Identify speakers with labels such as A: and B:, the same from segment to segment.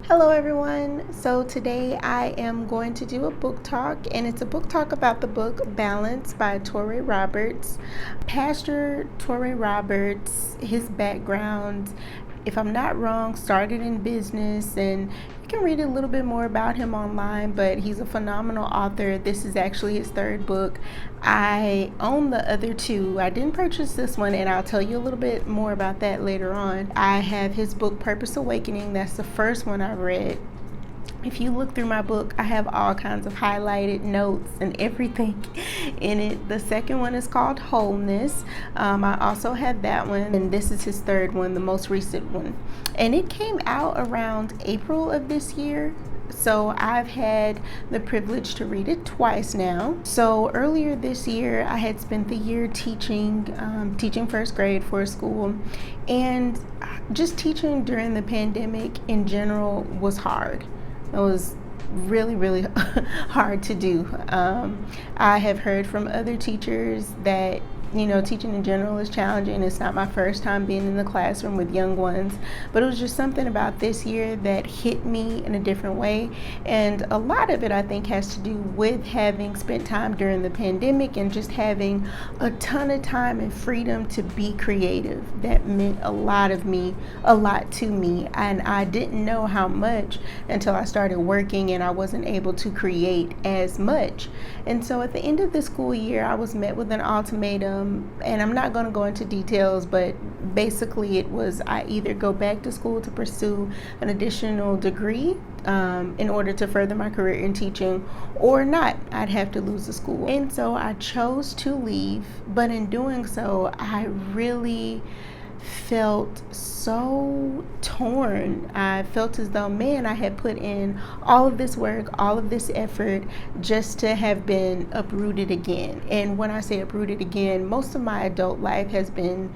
A: Hello everyone. So today I am going to do a book talk, and it's a book talk about the book Balance by Toure Roberts. Pastor Toure Roberts, his background, if I'm not wrong, started in business, and you can read a little bit more about him online, but he's a phenomenal author. This is actually his third book. I own the other two. I didn't purchase this one, and I'll tell you a little bit more about that later on. I have his book Purpose Awakening. That's the first one I read. If you look through my book, I have all kinds of highlighted notes and everything in it. The second one is called Wholeness. I also have that one, and this is his third one, the most recent one. And it came out around April of this year. So I've had the privilege to read it twice now. So earlier this year, I had spent the year teaching first grade for a school, and just teaching during the pandemic in general was hard. It was really hard to do. I have heard from other teachers that teaching in general is challenging. It's not my first time being in the classroom with young ones, but it was just something about this year that hit me in a different way. And a lot of it, I think, has to do with having spent time during the pandemic and just having a ton of time and freedom to be creative. That meant a lot to me. And I didn't know how much until I started working and I wasn't able to create as much. And so at the end of the school year, I was met with an ultimatum. And I'm not going to go into details, but basically it was I either go back to school to pursue an additional degree in order to further my career in teaching, or not. I'd have to lose the school. And so I chose to leave, but in doing so, I really felt so torn. I felt as though, man, I had put in all of this work, all of this effort, just to have been uprooted again. And when I say uprooted again, most of my adult life has been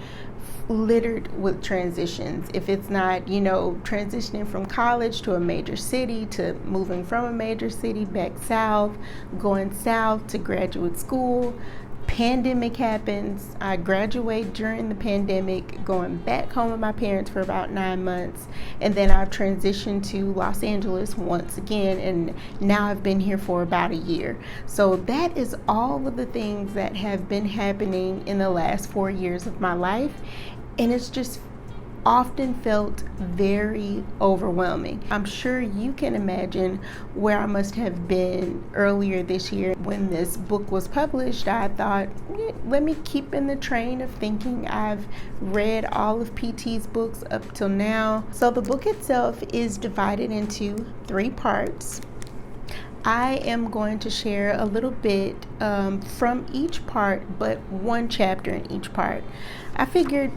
A: littered with transitions. If it's not, transitioning from college to a major city, to moving from a major city back south, going south to graduate school. Pandemic happens. I graduate during the pandemic, going back home with my parents for about 9 months, and then I've transitioned to Los Angeles once again, and now I've been here for about a year. So that is all of the things that have been happening in the last 4 years of my life, and it's just often felt very overwhelming. I'm sure you can imagine where I must have been earlier this year. When this book was published, I thought, let me keep in the train of thinking. I've read all of PT's books up till now. So the book itself is divided into 3 parts. I am going to share a little bit from each part, but one chapter in each part. I figured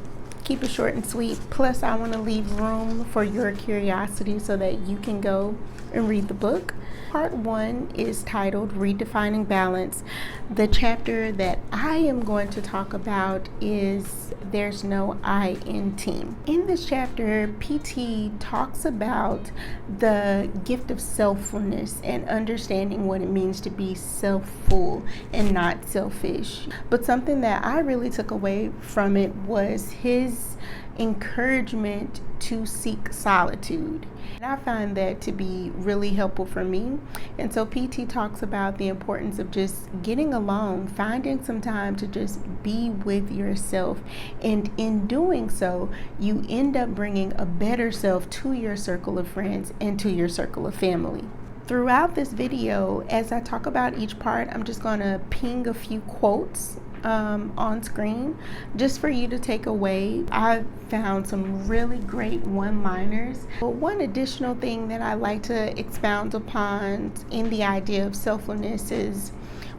A: keep it short and sweet. Plus, I want to leave room for your curiosity so that you can go and read the book. Part 1 is titled Redefining Balance. The chapter that I am going to talk about is There's No I in Team. In this chapter, PT talks about the gift of selffulness and understanding what it means to be self-full and not selfish. But something that I really took away from it was his encouragement to seek solitude. And I find that to be really helpful for me. And so PT talks about the importance of just getting alone, finding some time to just be with yourself. And in doing so, you end up bringing a better self to your circle of friends and to your circle of family. Throughout this video, as I talk about each part, I'm just going to ping a few quotes on screen just for you to take away. I found some really great one-liners. But one additional thing that I like to expound upon in the idea of selffulness is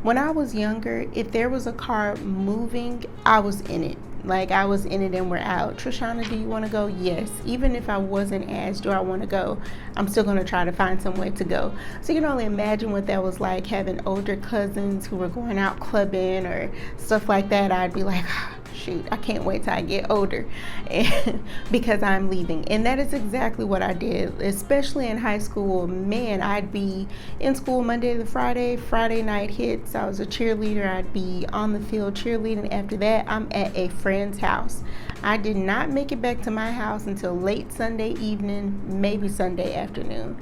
A: when I was younger, if there was a car moving, I was in it. Like, I was in it and we're out. Trishana, do you want to go? Yes. Even if I wasn't asked, do I want to go? I'm still going to try to find some way to go. So you can only imagine what that was like, having older cousins who were going out clubbing or stuff like that. I'd be like, shoot, I can't wait till I get older because I'm leaving. And that is exactly what I did, especially in high school. Man, I'd be in school Monday to Friday. Friday night hits, I was a cheerleader. I'd be on the field cheerleading. After that, I'm at a friend's house. I did not make it back to my house until late Sunday evening, maybe Sunday afternoon.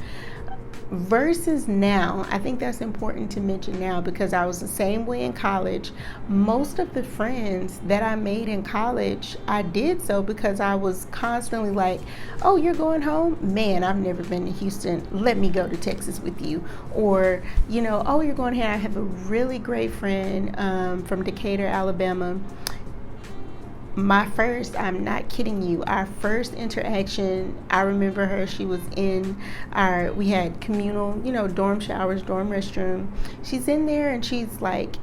A: Versus now, I think that's important to mention now because I was the same way in college. Most of the friends that I made in college, I did so because I was constantly like, oh, you're going home? Man, I've never been to Houston. Let me go to Texas with you. Or, oh, you're going here. I have a really great friend from Decatur, Alabama. I'm not kidding you, our first interaction, I remember her, she was we had communal, dorm showers, dorm restroom. She's in there and she's like,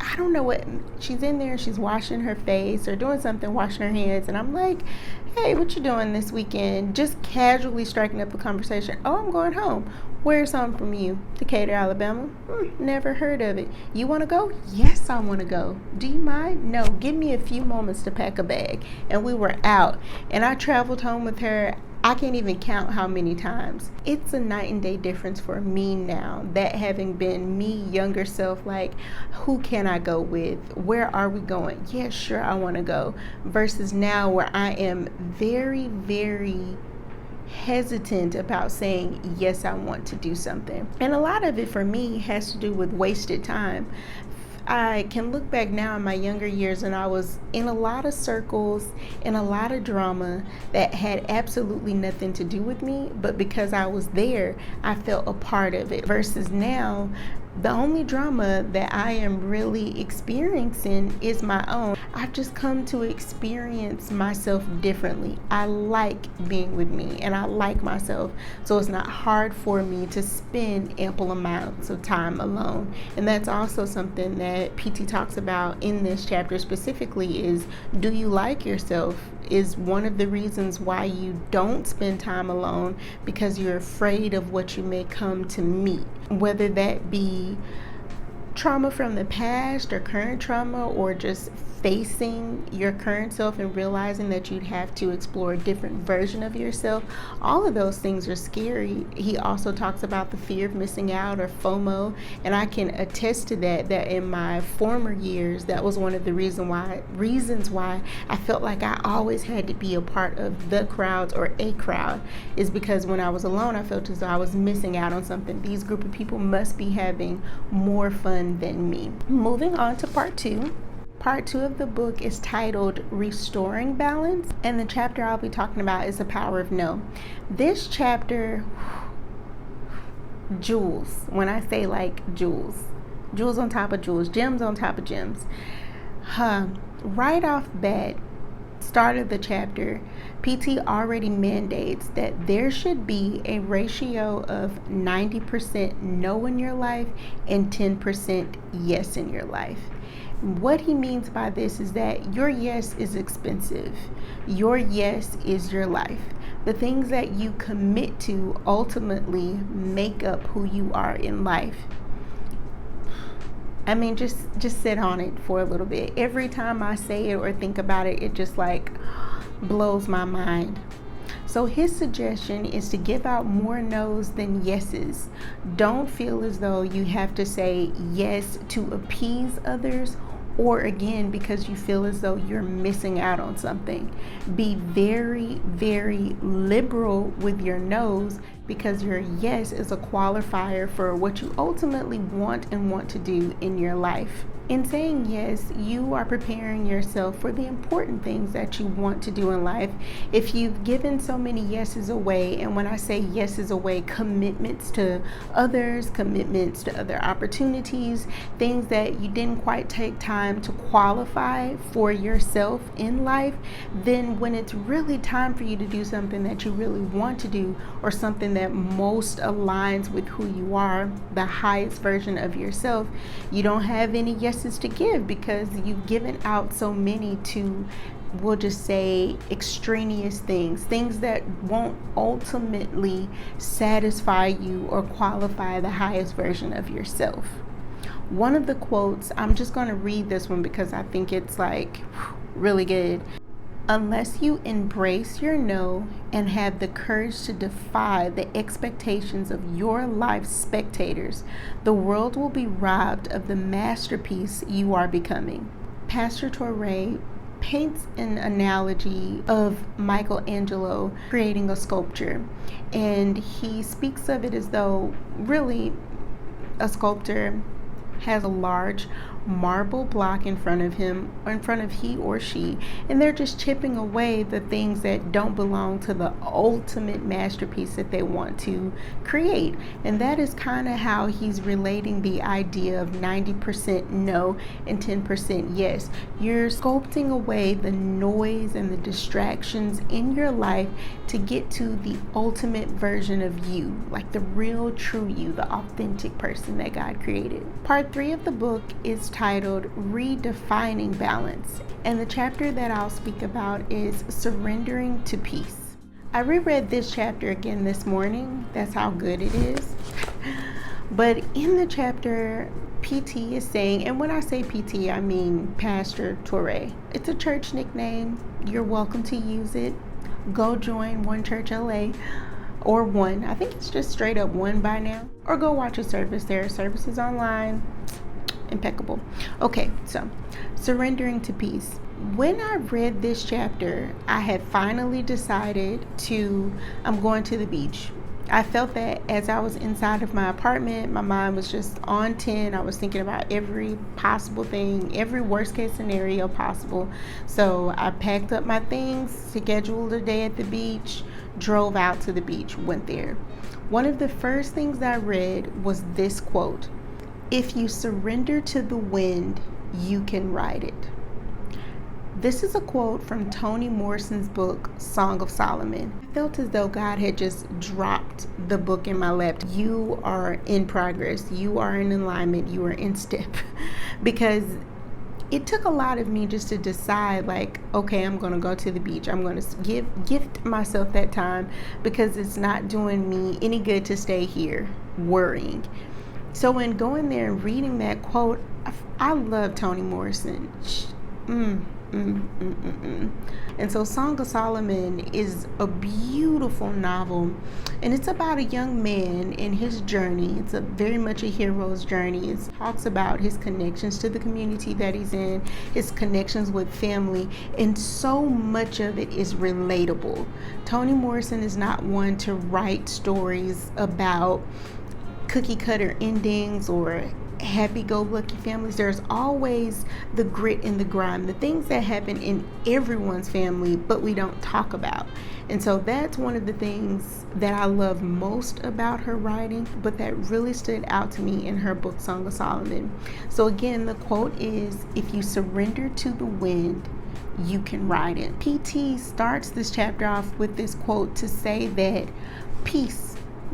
A: I don't know what, she's in there, she's washing her face or doing something, washing her hands. And I'm like, hey, what you doing this weekend? Just casually striking up a conversation. Oh, I'm going home. Where's home from you? Decatur, Alabama. Never heard of it. You want to go? Yes, I want to go. Do you mind? No, give me a few moments to pack a bag. And we were out. And I traveled home with her. I can't even count how many times. It's a night and day difference for me now, that having been me younger self, like, who can I go with? Where are we going? Yeah, sure, I want to go. Versus now where I am very, very hesitant about saying, yes, I want to do something. And a lot of it for me has to do with wasted time. I can look back now in my younger years and I was in a lot of circles, in a lot of drama that had absolutely nothing to do with me, but because I was there, I felt a part of it. Versus now, the only drama that I am really experiencing is my own. I've just come to experience myself differently. I like being with me and I like myself. So it's not hard for me to spend ample amounts of time alone. And that's also something that PT talks about in this chapter specifically is, do you like yourself? Is one of the reasons why you don't spend time alone, because you're afraid of what you may come to meet, whether that be trauma from the past or current trauma, or just facing your current self and realizing that you'd have to explore a different version of yourself. All of those things are scary. He also talks about the fear of missing out, or FOMO, and I can attest to that in my former years, that was one of the reasons why I felt like I always had to be a part of the crowds or a crowd, is because when I was alone, I felt as though I was missing out on something. These group of people must be having more fun than me. Moving on to part 2. Part 2 of the book is titled Restoring Balance, and the chapter I'll be talking about is The Power of No. This chapter, jewels, when I say like jewels on top of jewels, gems on top of gems. Right off bat, start of the chapter, PT already mandates that there should be a ratio of 90% no in your life and 10% yes in your life. What he means by this is that your yes is expensive. Your yes is your life. The things that you commit to ultimately make up who you are in life. I mean, just sit on it for a little bit. Every time I say it or think about it, it just like blows my mind. So his suggestion is to give out more no's than yeses. Don't feel as though you have to say yes to appease others, or again, because you feel as though you're missing out on something. Be very, very liberal with your no's, because your yes is a qualifier for what you ultimately want to do in your life. In saying yes, you are preparing yourself for the important things that you want to do in life. If you've given so many yeses away, and when I say yeses away, commitments to others, commitments to other opportunities, things that you didn't quite take time to qualify for yourself in life, then when it's really time for you to do something that you really want to do, or something that most aligns with who you are, the highest version of yourself, you don't have any yeses to give, because you've given out so many to, we'll just say, extraneous things that won't ultimately satisfy you or qualify the highest version of yourself. One of the quotes, I'm just going to read this one because I think it's like really good. Unless you embrace your no and have the courage to defy the expectations of your life's spectators, the world will be robbed of the masterpiece you are becoming. Pastor Toure paints an analogy of Michelangelo creating a sculpture, and he speaks of it as though really a sculptor has a large marble block in front of him, or in front of he or she, and they're just chipping away the things that don't belong to the ultimate masterpiece that they want to create. And that is kind of how he's relating the idea of 90% no and 10% yes. You're sculpting away the noise and the distractions in your life to get to the ultimate version of you, like the real true you, the authentic person that God created. Part 3 of the book is titled Redefining Balance, and the chapter that I'll speak about is Surrendering to Peace. I reread this chapter again this morning. That's how good it is. But in the chapter, PT is saying, and when I say PT, I mean Pastor Toure. It's a church nickname. You're welcome to use it. Go join One Church LA, or One. I think it's just straight up One by now. Or go watch a service. There are services online. Impeccable. Okay, so surrendering to peace. When I read this chapter, I had finally decided I'm going to the beach. I felt that as I was inside of my apartment, my mind was just on 10. I was thinking about every possible thing, every worst case scenario possible. So I packed up my things, scheduled a day at the beach, drove out to the beach, went there. One of the first things I read was this quote: "If you surrender to the wind, you can ride it." This is a quote from Toni Morrison's book, Song of Solomon. I felt as though God had just dropped the book in my lap. You are in progress. You are in alignment. You are in step. Because it took a lot of me just to decide, like, okay, I'm going to go to the beach. I'm going to gift myself that time, because it's not doing me any good to stay here worrying. So in going there and reading that quote, I love Toni Morrison. And so Song of Solomon is a beautiful novel, and it's about a young man and his journey. It's very much a hero's journey. It talks about his connections to the community that he's in, his connections with family, and so much of it is relatable. Toni Morrison is not one to write stories about cookie cutter endings or happy-go-lucky families. There's always the grit and the grime, the things that happen in everyone's family but we don't talk about. And so that's one of the things that I love most about her writing, but that really stood out to me in her book, Song of Solomon. So again, the quote is, "If you surrender to the wind, you can ride it." PT starts this chapter off with this quote to say that peace,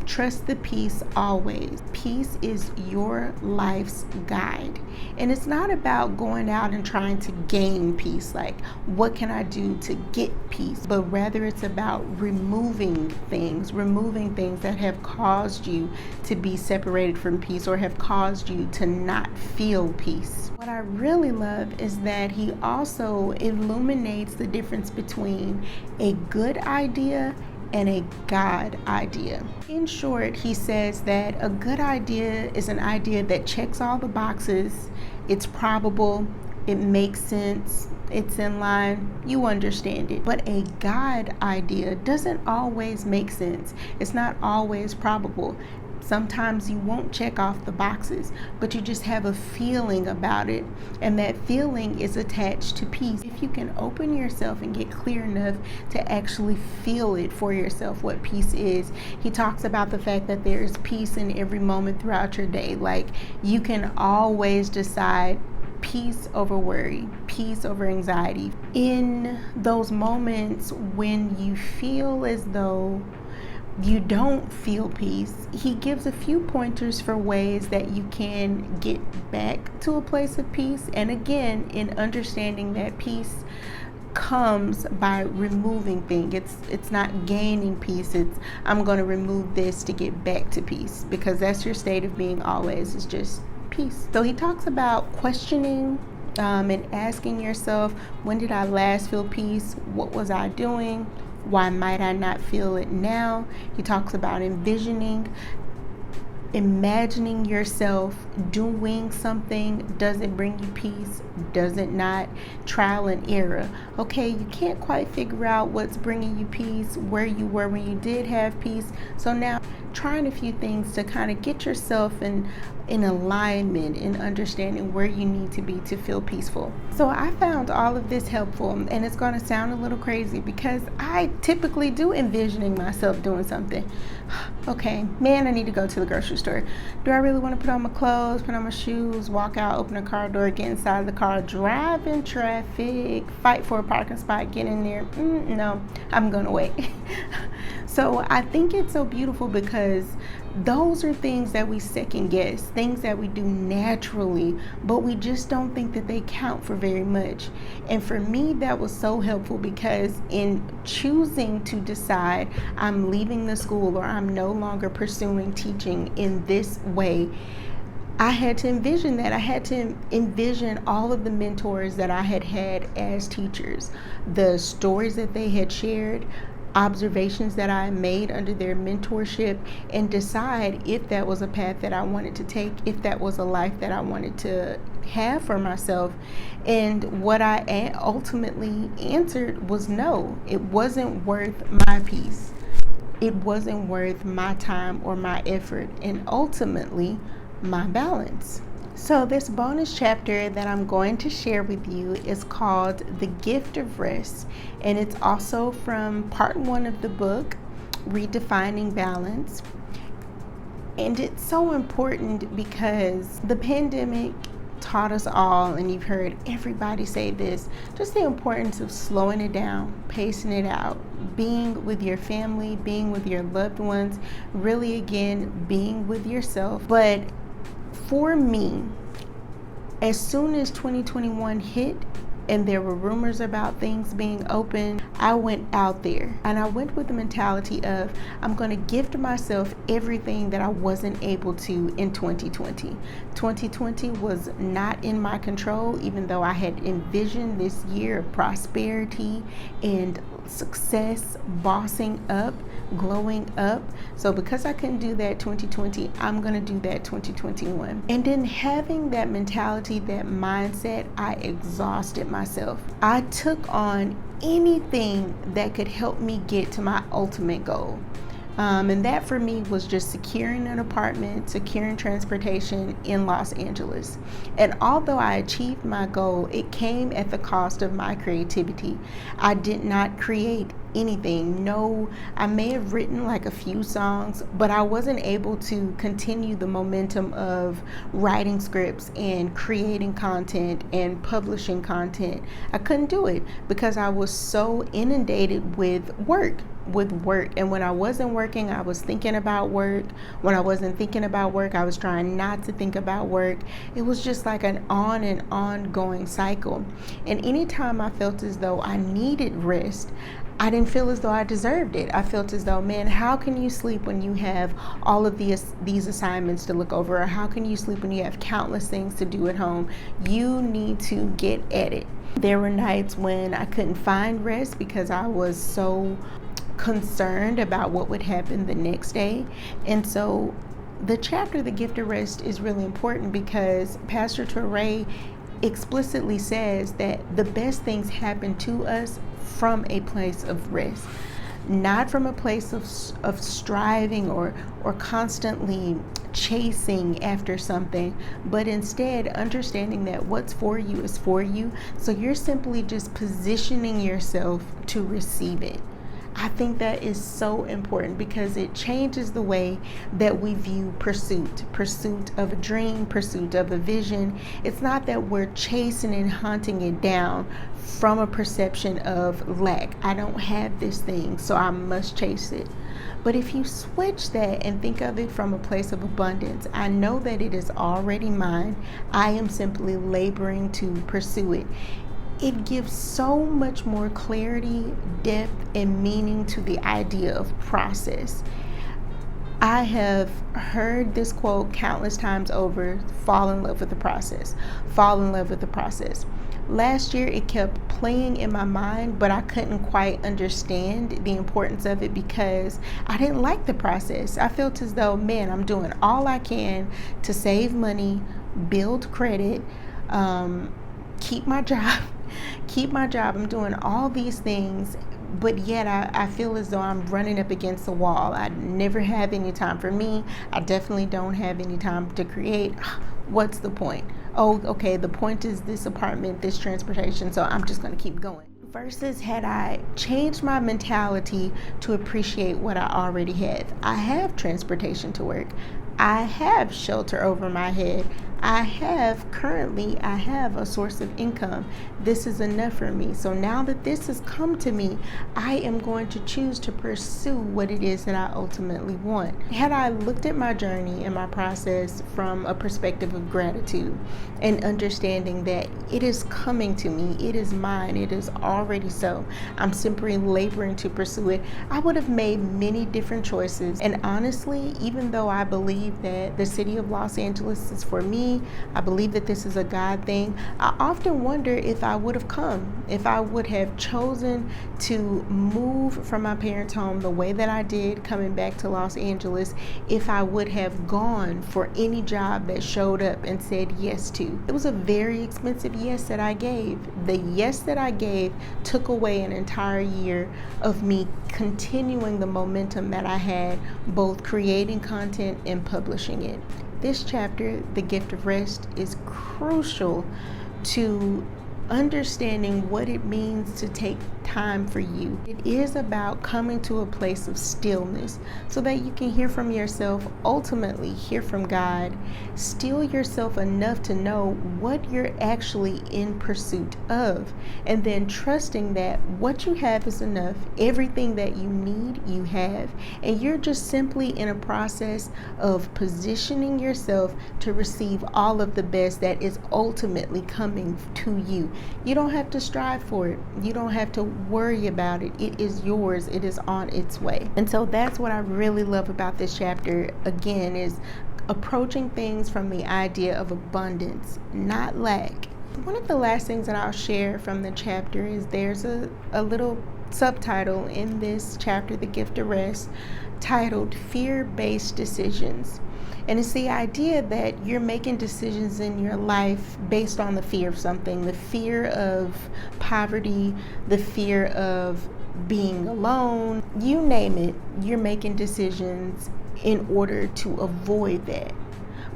A: trust the peace always. Peace is your life's guide. And it's not about going out and trying to gain peace, like what can I do to get peace, but rather it's about removing things that have caused you to be separated from peace or have caused you to not feel peace. What I really love is that he also illuminates the difference between a good idea and a God idea. In short, he says that a good idea is an idea that checks all the boxes, it's probable, it makes sense, it's in line, you understand it. But a God idea doesn't always make sense. It's not always probable. Sometimes you won't check off the boxes, but you just have a feeling about it, and that feeling is attached to peace. If you can open yourself and get clear enough to actually feel it for yourself, what peace is. He talks about the fact that there is peace in every moment throughout your day. Like, you can always decide peace over worry, peace over anxiety. In those moments when you feel as though you don't feel peace, he gives a few pointers for ways that you can get back to a place of peace. And again, in understanding that peace comes by removing things. It's not gaining peace. It's I'm going to remove this to get back to peace, because that's your state of being always, is just peace. So he talks about questioning and asking yourself, when did I last feel peace? What was I doing? Why might I not feel it now? He talks about envisioning. imagining yourself doing something, does it bring you peace? Does it not? Trial and error. Okay, you can't quite figure out what's bringing you peace, where you were when you did have peace. So now trying a few things to kind of get yourself in alignment and understanding where you need to be to feel peaceful. So I found all of this helpful, and it's going to sound a little crazy because I typically do envisioning myself doing something. Okay, man, I need to go to the grocery store. Do I really want to put on my clothes, put on my shoes, walk out, open the car door, get inside the car, drive in traffic, fight for a parking spot, get in there? No, I'm going to wait. So I think it's so beautiful because those are things that we second guess, things that we do naturally, but we just don't think that they count for very much. And for me, that was so helpful because in choosing to decide I'm leaving the school or I'm no longer pursuing teaching in this way, I had to envision that. I had to envision all of the mentors that I had had as teachers, the stories that they had shared, observations that I made under their mentorship, and decide if that was a path that I wanted to take, if that was a life that I wanted to have for myself. And what I ultimately answered was no. It wasn't worth my peace. It wasn't worth my time or my effort, and ultimately my balance. So this bonus chapter that I'm going to share with you is called The Gift of Rest, and it's also from part 1 of the book, Redefining Balance. And it's so important because the pandemic taught us all, and you've heard everybody say this, just the importance of slowing it down, pacing it out, being with your family, being with your loved ones, really again, being with yourself. But for me, as soon as 2021 hit and there were rumors about things being open, I went out there and I went with the mentality of I'm going to gift myself everything that I wasn't able to in 2020. 2020 was not in my control, even though I had envisioned this year of prosperity and success, bossing up, glowing up. So because I couldn't do that 2020, I'm going to do that 2021. And in having that mentality, that mindset, I exhausted myself. I took on anything that could help me get to my ultimate goal. And that for me was just securing an apartment, securing transportation in Los Angeles. And although I achieved my goal, it came at the cost of my creativity. I did not create anything. No, I may have written like a few songs, but I wasn't able to continue the momentum of writing scripts and creating content and publishing content. I couldn't do it because I was so inundated with work. And when I wasn't working, I was thinking about work. When I wasn't thinking about work, I was trying not to think about work. It was just like an on and ongoing cycle. And anytime I felt as though I needed rest, I didn't feel as though I deserved it. I felt as though, man, how can you sleep when you have all of these assignments to look over? Or how can you sleep when you have countless things to do at home? You need to get at it. There were nights when I couldn't find rest because I was so concerned about what would happen the next day. And so the chapter, The Gift of Rest, is really important because Pastor Toure explicitly says that the best things happen to us from a place of rest, not from a place of striving or constantly chasing after something, but instead understanding that what's for you is for you. So you're simply just positioning yourself to receive it. I think that is so important because it changes the way that we view pursuit of a dream, pursuit of a vision. It's not that we're chasing and hunting it down from a perception of lack. I don't have this thing, so I must chase it. But if you switch that and think of it from a place of abundance, I know that it is already mine. I am simply laboring to pursue it. It gives so much more clarity, depth, and meaning to the idea of process. I have heard this quote countless times over: fall in love with the process. Fall in love with the process. Last year, it kept playing in my mind, but I couldn't quite understand the importance of it because I didn't like the process. I felt as though, man, I'm doing all I can to save money, build credit, keep my job. I'm doing all these things, but yet I feel as though I'm running up against the wall. I never have any time for me. I definitely don't have any time to create. What's the point? Oh, okay, the point is this apartment, this transportation, so I'm just going to keep going. Versus had I changed my mentality to appreciate what I already have. I have transportation to work. I have shelter over my head. I have a source of income. This is enough for me. So now that this has come to me, I am going to choose to pursue what it is that I ultimately want. Had I looked at my journey and my process from a perspective of gratitude and understanding that it is coming to me, it is mine, it is already so, I'm simply laboring to pursue it, I would have made many different choices. And honestly, even though I believe that the city of Los Angeles is for me, I believe that this is a God thing, I often wonder if I would have come, if I would have chosen to move from my parents' home the way that I did coming back to Los Angeles, if I would have gone for any job that showed up and said yes to. It was a very expensive yes that I gave. The yes that I gave took away an entire year of me continuing the momentum that I had, both creating content and publishing it. This chapter, The Gift of Rest, is crucial to understanding what it means to take time for you. It is about coming to a place of stillness so that you can hear from yourself, ultimately hear from God, still yourself enough to know what you're actually in pursuit of, and then trusting that what you have is enough. Everything that you need, you have, and you're just simply in a process of positioning yourself to receive all of the best that is ultimately coming to you. You don't have to strive for it. You don't have to worry about it. It is yours. It is on its way. And so that's what I really love about this chapter, again, is approaching things from the idea of abundance, not lack. One of the last things that I'll share from the chapter is there's a little subtitle in this chapter, The Gift of Rest, titled Fear-Based Decisions. And it's the idea that you're making decisions in your life based on the fear of something, the fear of poverty, the fear of being alone, you name it, you're making decisions in order to avoid that.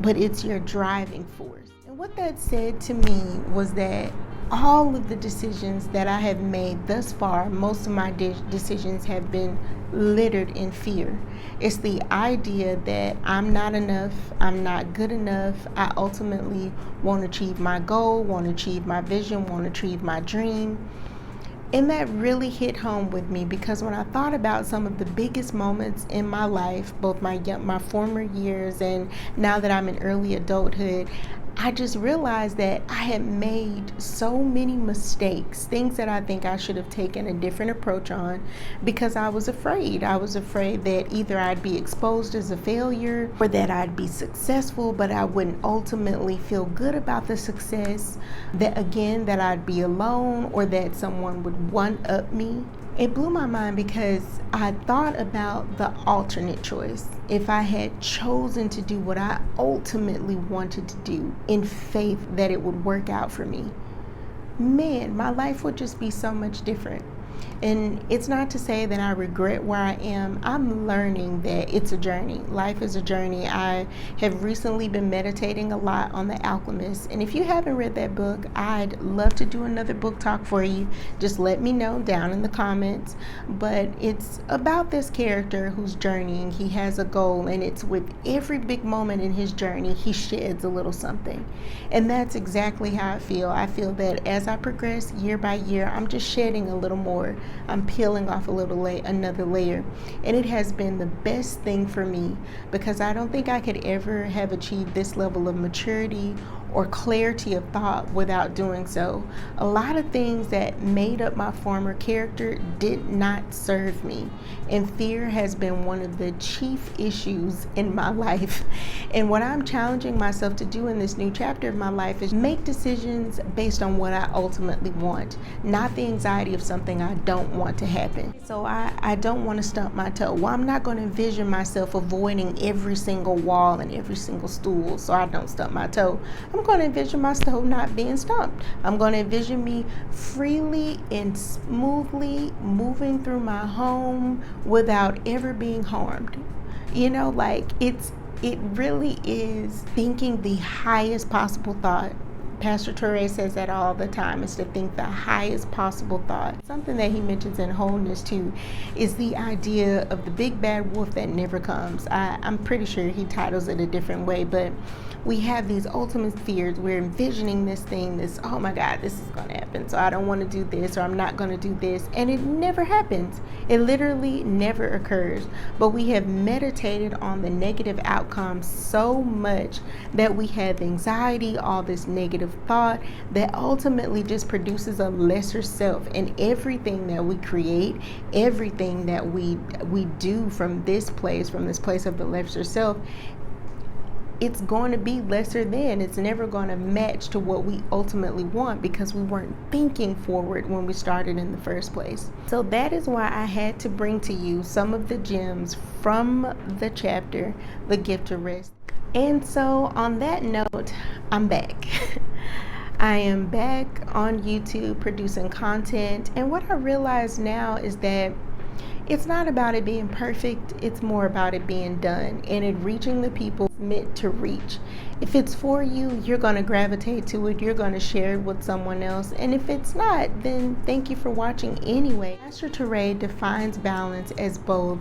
A: But it's your driving force. And what that said to me was that all of the decisions that I have made thus far, most of my decisions have been littered in fear. It's the idea that I'm not enough, I'm not good enough, I ultimately won't achieve my goal, won't achieve my vision, won't achieve my dream. And that really hit home with me because when I thought about some of the biggest moments in my life, both my former years and now that I'm in early adulthood, I just realized that I had made so many mistakes, things that I think I should have taken a different approach on because I was afraid. I was afraid that either I'd be exposed as a failure or that I'd be successful, but I wouldn't ultimately feel good about the success, that I'd be alone or that someone would one-up me. It blew my mind because I thought about the alternate choice. If I had chosen to do what I ultimately wanted to do in faith that it would work out for me, man, my life would just be so much different. And it's not to say that I regret where I am. I'm learning that it's a journey. Life is a journey. I have recently been meditating a lot on The Alchemist. And if you haven't read that book, I'd love to do another book talk for you. Just let me know down in the comments. But it's about this character who's journeying. He has a goal, and it's with every big moment in his journey, he sheds a little something. And that's exactly how I feel. I feel that as I progress year by year, I'm just shedding a little more. I'm peeling off another layer, and it has been the best thing for me because I don't think I could ever have achieved this level of maturity or clarity of thought without doing so. A lot of things that made up my former character did not serve me, and fear has been one of the chief issues in my life. And what I'm challenging myself to do in this new chapter of my life is make decisions based on what I ultimately want, not the anxiety of something I don't want to happen. So I don't want to stump my toe. Well, I'm not going to envision myself avoiding every single wall and every single stool so I don't stump my toe. I'm going to envision myself not being stumped. I'm going to envision me freely and smoothly moving through my home without ever being harmed. You know, like it really is thinking the highest possible thought. Pastor Toure says that all the time, is to think the highest possible thought. Something that he mentions in Wholeness too is the idea of the big bad wolf that never comes. I'm pretty sure he titles it a different way, but we have these ultimate fears. We're envisioning this thing, oh my God, this is going to happen, so I don't want to do this, or I'm not going to do this, and it never happens. It literally never occurs. But we have meditated on the negative outcomes so much that we have anxiety, all this negative thought that ultimately just produces a lesser self. And everything that we create, everything that we do from this place of the lesser self, it's going to be lesser than. It's never going to match to what we ultimately want, because we weren't thinking forward when we started in the first place. So that is why I had to bring to you some of the gems from the chapter, The Gift of Rest. And so on that note, I'm back. I am back on YouTube producing content, and what I realize now is that it's not about it being perfect, it's more about it being done and it reaching the people meant to reach. If it's for you, you're going to gravitate to it, you're going to share it with someone else, and if it's not, then thank you for watching anyway. Pastor Toure defines balance as both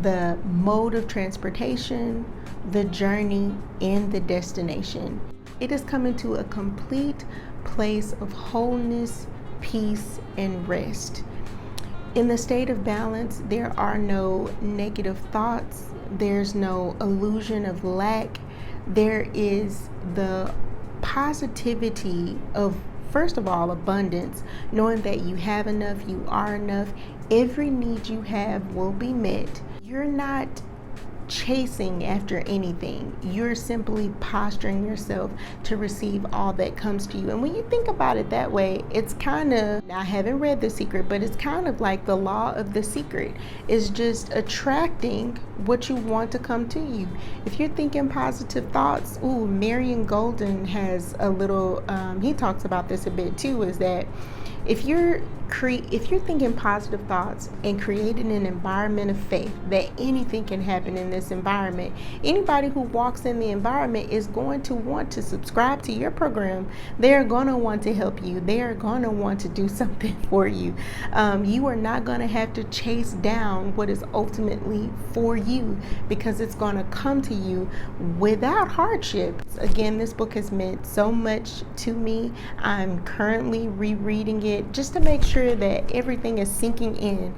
A: the mode of transportation, the journey, and the destination. It is coming to a complete place of wholeness, peace, and rest. In the state of balance, there are no negative thoughts. There's no illusion of lack. There is the positivity of, first of all, abundance, knowing that you have enough, you are enough. Every need you have will be met. You're not chasing after anything. You're simply posturing yourself to receive all that comes to you. And when you think about it that way, it's kind of, I haven't read The Secret, but it's kind of like the law of The Secret. It's just attracting what you want to come to you. If you're thinking positive thoughts, Marion Golden has a little, he talks about this a bit too, is that if you're thinking positive thoughts and creating an environment of faith that anything can happen in this environment, anybody who walks in the environment is going to want to subscribe to your program. They're going to want to help you. They are going to want to do something for you. You are not going to have to chase down what is ultimately for you, because it's going to come to you without hardship. Again, this book has meant so much to me. I'm currently rereading it just to make sure that everything is sinking in,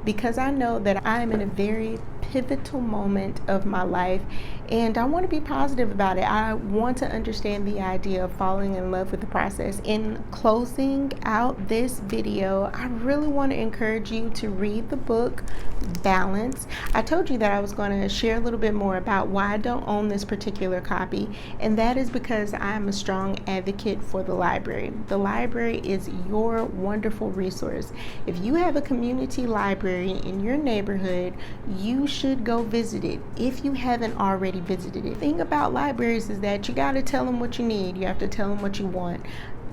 A: because I know that I'm in a very pivotal moment of my life, and I want to be positive about it. I want to understand the idea of falling in love with the process. In closing out this video, I really want to encourage you to read the book Balance. I told you that I was going to share a little bit more about why I don't own this particular copy, and that is because I'm a strong advocate for the library. The library is your wonderful resource. If you have a community library in your neighborhood, you should go visit it if you haven't already visited it. The thing about libraries is that you got to tell them what you need. You have to tell them what you want.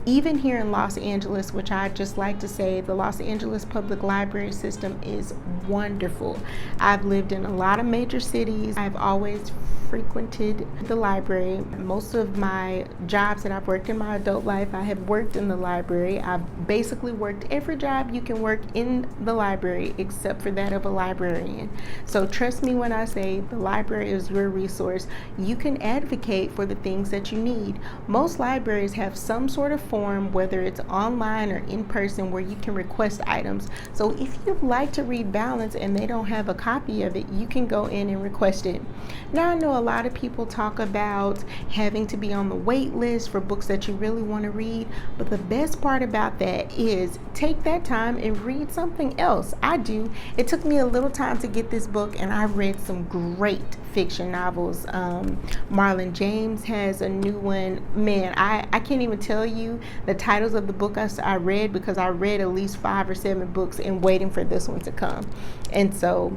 A: Even here in Los Angeles, which I just like to say, the Los Angeles Public Library System is wonderful. I've lived in a lot of major cities. I've always frequented the library. Most of my jobs that I've worked in my adult life, I have worked in the library. I've basically worked every job you can work in the library except for that of a librarian. So trust me when I say the library is your resource. You can advocate for the things that you need. Most libraries have some sort of platform, whether it's online or in person, where you can request items. So if you'd like to read Balance and they don't have a copy of it, you can go in and request it. Now, I know a lot of people talk about having to be on the wait list for books that you really want to read, but the best part about that is take that time and read something else. I do. It took me a little time to get this book, and I read some great fiction novels. Marlon James has a new one. Man, I can't even tell you the titles of the book I read, because I read at least 5 or 7 books and waiting for this one to come. And so,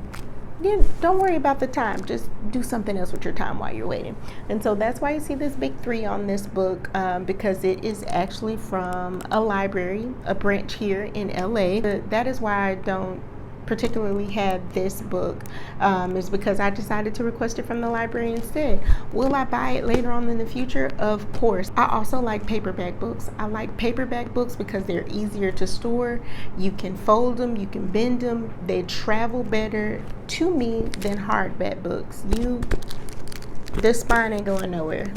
A: yeah, don't worry about the time. Just do something else with your time while you're waiting. And so that's why you see this big 3 on this book, because it is actually from a library, a branch here in LA. That is why I don't particularly have this book, is because I decided to request it from the library instead. Will I buy it later on in the future? Of course. I also like paperback books. I like paperback books because they're easier to store. You can fold them, you can bend them. They travel better to me than hardback books. This spine ain't going nowhere.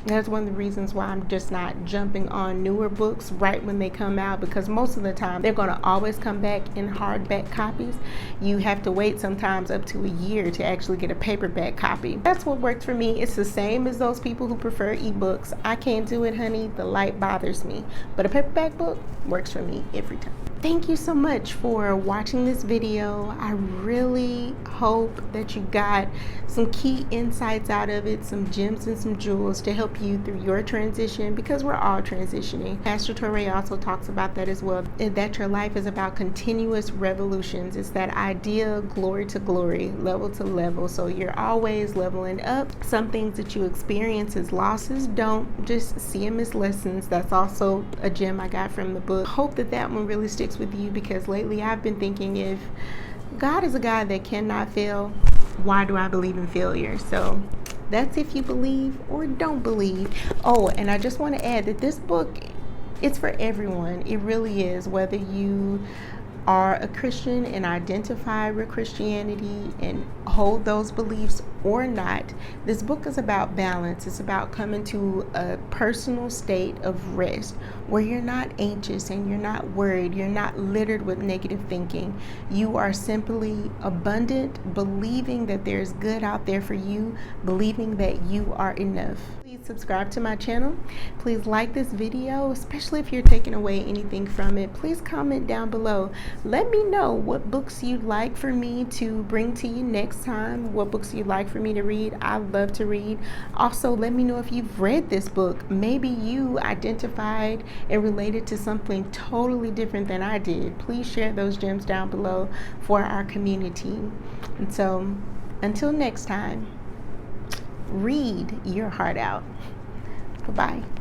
A: That's one of the reasons why I'm just not jumping on newer books right when they come out, because most of the time they're going to always come back in hardback copies. You have to wait sometimes up to a year to actually get a paperback copy. That's what worked for me. It's the same as those people who prefer ebooks. I can't do it, honey. The light bothers me. But a paperback book works for me every time. Thank you so much for watching this video. I really hope that you got some key insights out of it, some gems and some jewels to help you through your transition, because we're all transitioning. Pastor Toure also talks about that as well, that your life is about continuous revolutions. It's that idea, glory to glory, level to level. So you're always leveling up. Some things that you experience as losses, don't just see them as lessons. That's also a gem I got from the book. Hope that one really sticks with you, because lately I've been thinking, if God is a God that cannot fail, why do I believe in failure? So that's if you believe or don't believe. Oh, and I just want to add that this book, it's for everyone. It really is. Whether you are a Christian and identify with Christianity and hold those beliefs or not, this book is about balance. It's about coming to a personal state of rest where you're not anxious and you're not worried. You're not littered with negative thinking. You are simply abundant, believing that there's good out there for you, believing that you are enough. Please subscribe to my channel. Please like this video, especially if you're taking away anything from it. Please comment down below. Let me know what books you'd like for me to bring to you next time, what books you'd like for me to read. I love to read. Also, let me know if you've read this book. Maybe you identified and related to something totally different than I did. Please share those gems down below for our community. And so, until next time, read your heart out. Bye-bye.